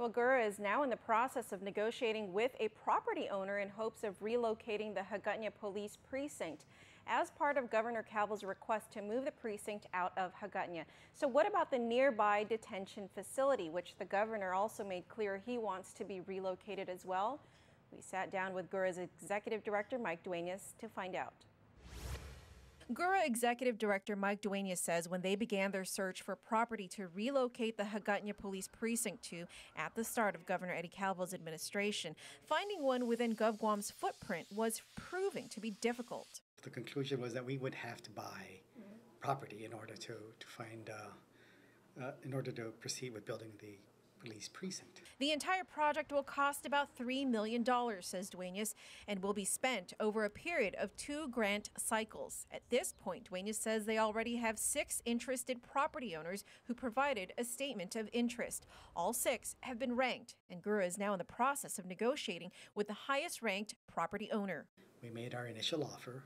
Well, GHURA is now in the process of negotiating with a property owner in hopes of relocating the Hagatna Police Precinct as part of Governor Calvo's request to move the precinct out of Hagatna. So what about the nearby detention facility, which the governor also made clear he wants to be relocated as well? We sat down with GHURA's Executive Director, Mike Duenas, to find out. GHURA Executive Director Mike Duenas says when they began their search for property to relocate the Hagatna Police Precinct to at the start of Governor Eddie Calvo's administration, finding one within GovGuam's footprint was proving to be difficult. The conclusion was that we would have to buy property in order to proceed with building the police precinct. The entire project will cost about $3 million, says Duenas, and will be spent over a period of 2 grant cycles. At this point, Duenas says they already have 6 interested property owners who provided a statement of interest. All 6 have been ranked, and GHURA is now in the process of negotiating with the highest ranked property owner. We made our initial offer,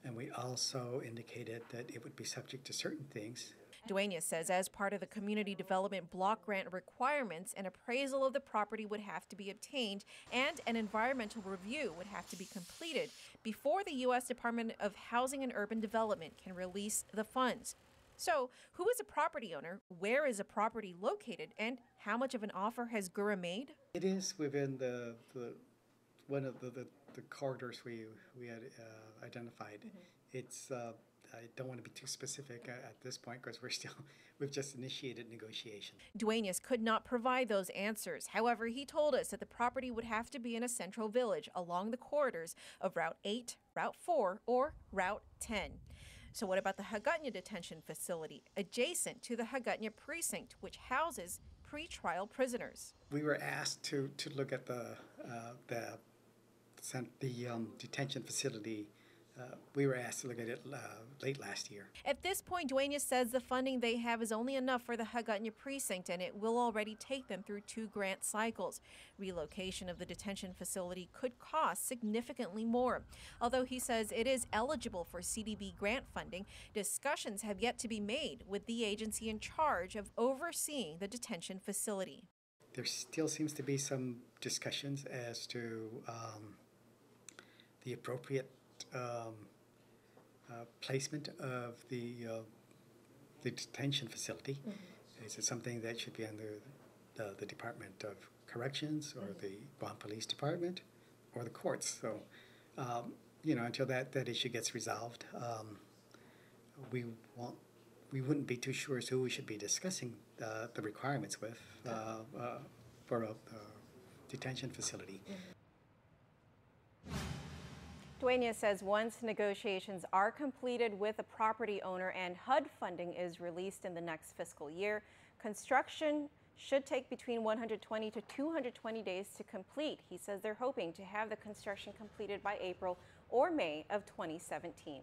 and we also indicated that it would be subject to certain things. Duenas says as part of the community development block grant requirements, an appraisal of the property would have to be obtained and an environmental review would have to be completed before the U.S. Department of Housing and Urban Development can release the funds. So, who is a property owner, where is a property located, and how much of an offer has GHURA made? It is within one of the corridors we had identified. It's I don't want to be too specific at this point because we've just initiated negotiations. Duenas could not provide those answers. However, he told us that the property would have to be in a central village along the corridors of Route 8, Route 4, or Route 10. So what about the Hagatna Detention Facility, adjacent to the Hagatna Precinct, which houses pretrial prisoners? We were asked to look at the detention facility. We were asked to look at it late last year. At this point, Duenas says the funding they have is only enough for the Hagatna Precinct, and it will already take them through 2 grant cycles. Relocation of the detention facility could cost significantly more. Although he says it is eligible for CDB grant funding, discussions have yet to be made with the agency in charge of overseeing the detention facility. There still seems to be some discussions as to the appropriate placement of the detention facility. Is it something that should be under the Department of Corrections or the Guam Police Department or the courts? So, until that issue gets resolved, we wouldn't be too sure as to who we should be discussing the requirements with for a detention facility. Duenas says once negotiations are completed with a property owner and HUD funding is released in the next fiscal year, construction should take between 120 to 220 days to complete. He says they're hoping to have the construction completed by April or May of 2017.